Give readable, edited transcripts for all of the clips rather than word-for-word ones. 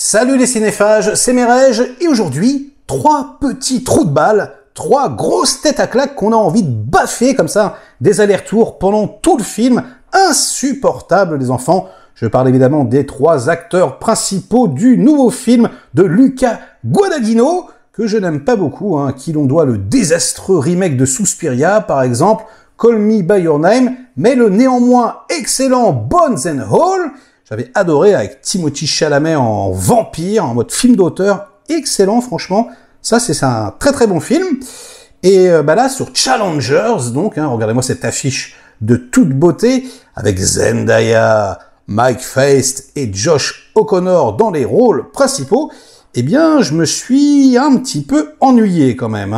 Salut les cinéphages, c'est Merege, et aujourd'hui, 3 petits trous de balles, 3 grosses têtes à claque qu'on a envie de baffer comme ça, des allers-retours pendant tout le film, insupportable les enfants. Je parle évidemment des 3 acteurs principaux du nouveau film de Luca Guadagnino, que je n'aime pas beaucoup, à qui l'on doit le désastreux remake de Suspiria par exemple, Call Me By Your Name, mais le néanmoins excellent Bones and All. J'avais adoré avec Timothée Chalamet en vampire, en mode film d'auteur. Excellent, franchement. Ça, c'est un très très bon film. Et là, sur Challengers, donc, regardez-moi cette affiche de toute beauté, avec Zendaya, Mike Faist et Josh O'Connor dans les rôles principaux. Eh bien, je me suis un petit peu ennuyé quand même.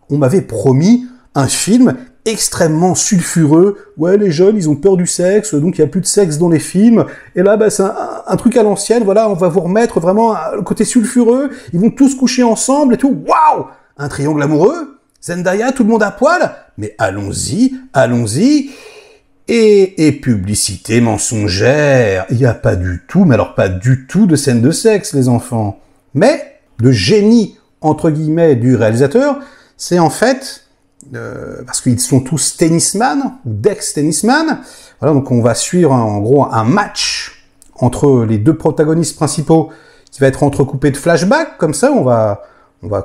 On m'avait promis un film extrêmement sulfureux. Ouais, les jeunes, ils ont peur du sexe, donc il n'y a plus de sexe dans les films. Et là, c'est un truc à l'ancienne. Voilà, on va vous remettre vraiment le côté sulfureux. Ils vont tous coucher ensemble et tout. Waouh! Un triangle amoureux. Zendaya, tout le monde à poil. Mais allons-y, allons-y. Et publicité mensongère. Il n'y a pas du tout, mais alors pas du tout de scène de sexe, les enfants. Mais le génie, entre guillemets, du réalisateur, c'est en fait... parce qu'ils sont tous tennisman ou d'ex-tennisman. Voilà, donc on va suivre en gros un match entre les 2 protagonistes principaux qui va être entrecoupé de flashbacks. Comme ça, on va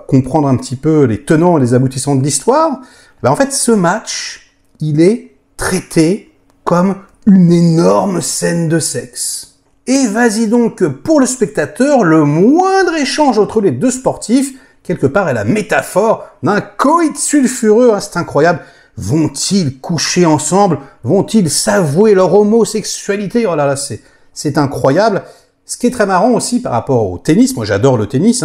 comprendre un petit peu les tenants et les aboutissants de l'histoire. En fait, ce match, il est traité comme une énorme scène de sexe. Et vas-y donc, pour le spectateur, le moindre échange entre les 2 sportifs, quelque part, est la métaphore d'un coït sulfureux, c'est incroyable. Vont-ils coucher ensemble? Vont-ils s'avouer leur homosexualité? Oh là là, c'est incroyable. Ce qui est très marrant aussi par rapport au tennis, moi j'adore le tennis,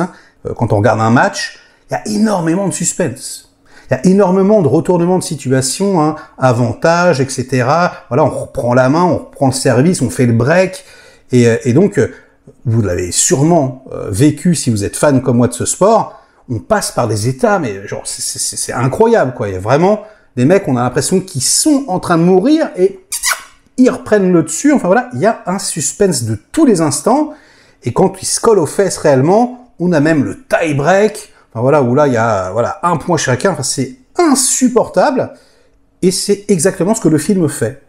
quand on regarde un match, il y a énormément de suspense. Il y a énormément de retournements de situation, avantages, etc. Voilà, on reprend la main, on reprend le service, on fait le break, et donc, vous l'avez sûrement vécu si vous êtes fan comme moi de ce sport, on passe par des états, mais genre c'est incroyable, quoi. Il y a vraiment des mecs, on a l'impression qu'ils sont en train de mourir et ils reprennent le dessus. Enfin voilà, il y a un suspense de tous les instants. Et quand ils se collent aux fesses réellement, on a même le tie-break. Enfin voilà, où là il y a un point chacun. Enfin c'est insupportable. Et c'est exactement ce que le film fait.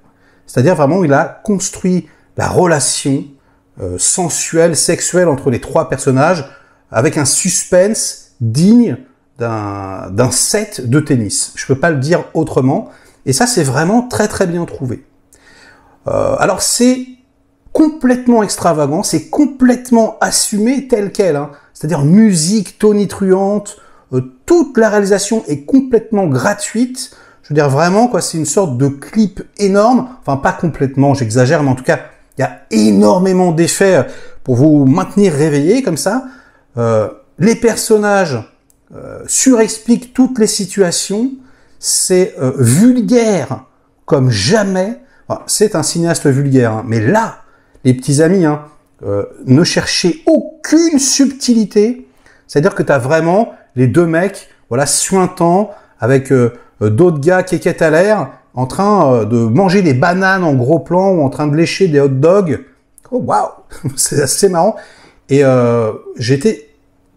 C'est-à-dire vraiment, il a construit la relation sensuelle, sexuelle entre les 3 personnages avec un suspense digne d'un set de tennis. Je peux pas le dire autrement. Et ça, c'est vraiment très très bien trouvé. Alors, c'est complètement extravagant, c'est complètement assumé tel quel. C'est-à-dire musique tonitruante, toute la réalisation est complètement gratuite. Je veux dire vraiment, quoi, c'est une sorte de clip énorme. Enfin, pas complètement, j'exagère, mais en tout cas, il y a énormément d'effets pour vous maintenir réveillé comme ça. Les personnages surexpliquent toutes les situations. C'est vulgaire comme jamais. Enfin, c'est un cinéaste vulgaire, mais là, les petits amis, ne cherchez aucune subtilité. C'est-à-dire que tu as vraiment les 2 mecs, suintants, avec d'autres gars kékettes à l'air, en train de manger des bananes en gros plan ou en train de lécher des hot dogs. Oh waouh, c'est assez marrant. Et j'étais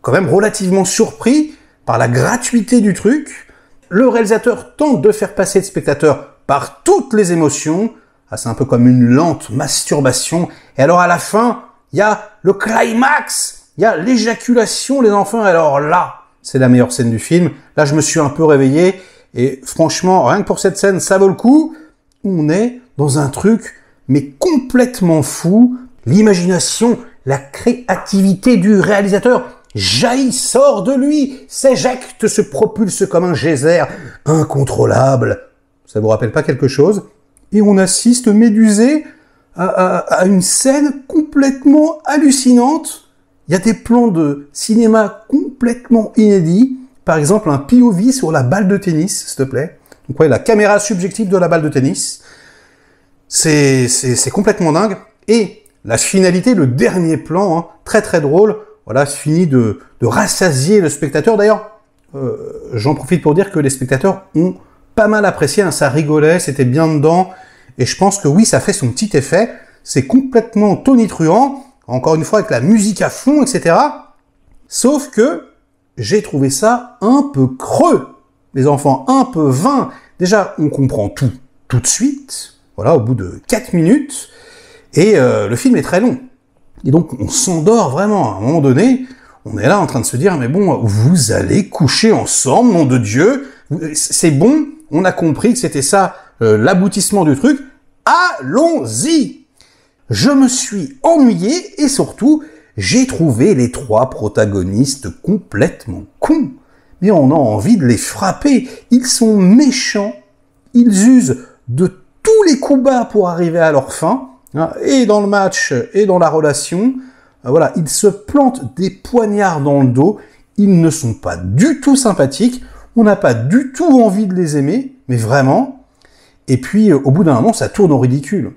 quand même relativement surpris par la gratuité du truc. Le réalisateur tente de faire passer le spectateur par toutes les émotions. C'est un peu comme une lente masturbation. Et alors à la fin, il y a le climax, il y a l'éjaculation, les enfants. Alors là, c'est la meilleure scène du film. Là, je me suis un peu réveillé. Et franchement, rien que pour cette scène, ça vaut le coup. On est dans un truc, mais complètement fou. L'imagination, la créativité du réalisateur jaillit, sort de lui, s'éjecte, se propulse comme un geyser incontrôlable. Ça vous rappelle pas quelque chose? Et on assiste médusé à une scène complètement hallucinante. Il y a des plans de cinéma complètement inédits. Par exemple, un POV sur la balle de tennis, s'il te plaît. Donc ouais, la caméra subjective de la balle de tennis. C'est complètement dingue. Et la finalité, le dernier plan, très très drôle, finit de rassasier le spectateur. D'ailleurs, j'en profite pour dire que les spectateurs ont pas mal apprécié, ça rigolait, c'était bien dedans, et je pense que oui, ça fait son petit effet. C'est complètement tonitruant. encore une fois avec la musique à fond, etc. Sauf que j'ai trouvé ça un peu creux, les enfants, un peu vain. Déjà, on comprend tout de suite, voilà, au bout de 4 minutes, et le film est très long. Et donc, on s'endort vraiment, à un moment donné, on est là en train de se dire, mais bon, vous allez coucher ensemble, nom de Dieu, c'est bon, on a compris que c'était ça, l'aboutissement du truc, allons-y! Je me suis ennuyé, et surtout, j'ai trouvé les 3 protagonistes complètement cons. Mais on a envie de les frapper. Ils sont méchants. Ils usent de tous les coups bas pour arriver à leur fin. Et dans le match, et dans la relation. Voilà, ils se plantent des poignards dans le dos. Ils ne sont pas du tout sympathiques. On n'a pas du tout envie de les aimer. Mais vraiment. Et puis, au bout d'un moment, ça tourne au ridicule.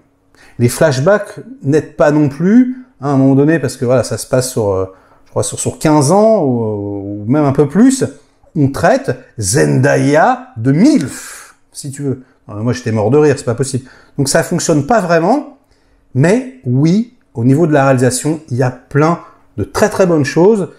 Les flashbacks n'aident pas non plus. À un moment donné, parce que voilà, ça se passe sur, je crois, sur 15 ans, ou même un peu plus, on traite Zendaya de MILF, si tu veux. Alors, moi, j'étais mort de rire, c'est pas possible. Donc, ça fonctionne pas vraiment, mais oui, au niveau de la réalisation, il y a plein de très très bonnes choses.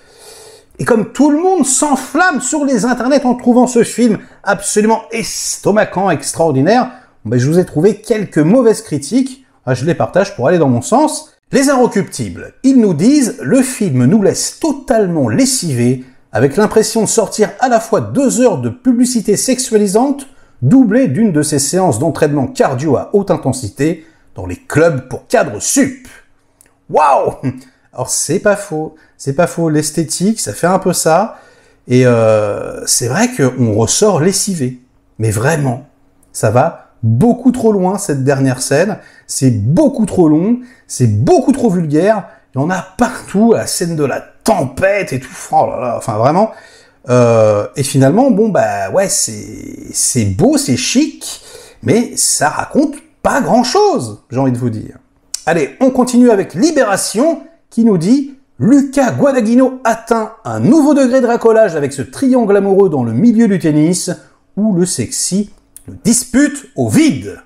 Et comme tout le monde s'enflamme sur les internets en trouvant ce film absolument estomacant, extraordinaire, ben, je vous ai trouvé quelques mauvaises critiques. Je les partage pour aller dans mon sens. Les Inrecuptibles, ils nous disent « Le film nous laisse totalement lessivés, avec l'impression de sortir à la fois 2 heures de publicité sexualisante, doublée d'une de ces séances d'entraînement cardio à haute intensité dans les clubs pour cadres sup. » Waouh! Alors c'est pas faux, l'esthétique, ça fait un peu ça, et c'est vrai qu'on ressort lessivé, mais vraiment, ça va beaucoup trop loin cette dernière scène, c'est beaucoup trop long, c'est beaucoup trop vulgaire, il y en a partout, la scène de la tempête et tout, oh là là, enfin vraiment, et finalement, bon bah ouais, c'est beau, c'est chic, mais ça raconte pas grand chose, j'ai envie de vous dire. Allez, on continue avec Libération, qui nous dit « Lucas Guadagnino atteint un nouveau degré de racolage avec ce triangle amoureux dans le milieu du tennis, où le sexy le dispute au vide. »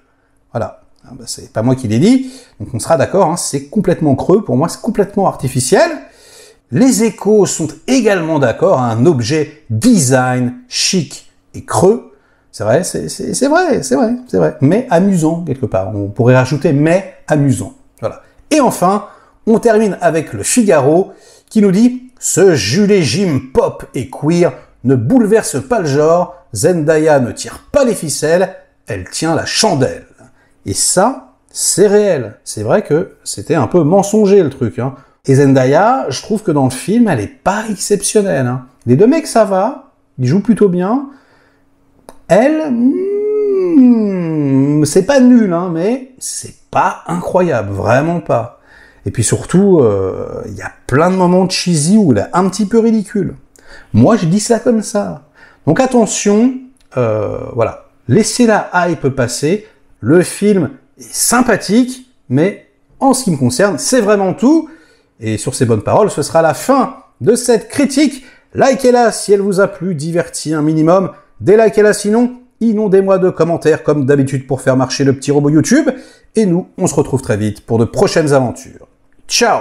Voilà, ben, c'est pas moi qui l'ai dit, donc on sera d'accord, hein, c'est complètement creux, pour moi c'est complètement artificiel. Les Échos sont également d'accord, hein, un objet design chic et creux. C'est vrai, c'est vrai, mais amusant quelque part. On pourrait rajouter mais amusant. Voilà. Et enfin, on termine avec le Figaro qui nous dit « Ce gilet gym pop et queer ne bouleverse pas le genre, Zendaya ne tire pas les ficelles, elle tient la chandelle. » Et ça, c'est réel. C'est vrai que c'était un peu mensonger le truc. Hein. Et Zendaya, je trouve que dans le film, elle est pas exceptionnelle. Hein. Les 2 mecs, ça va, ils jouent plutôt bien. Elle, c'est pas nul, hein, mais c'est pas incroyable, vraiment pas. Et puis surtout, il y a plein de moments cheesy où elle est un petit peu ridicule. Moi, je dis ça comme ça. Donc attention, voilà, laissez la hype passer. Le film est sympathique, mais en ce qui me concerne, c'est vraiment tout. Et sur ces bonnes paroles, ce sera la fin de cette critique. Likez-la si elle vous a plu, diverti un minimum. Délikez-la sinon, inondez-moi de commentaires comme d'habitude pour faire marcher le petit robot YouTube. Et nous, on se retrouve très vite pour de prochaines aventures. Ciao!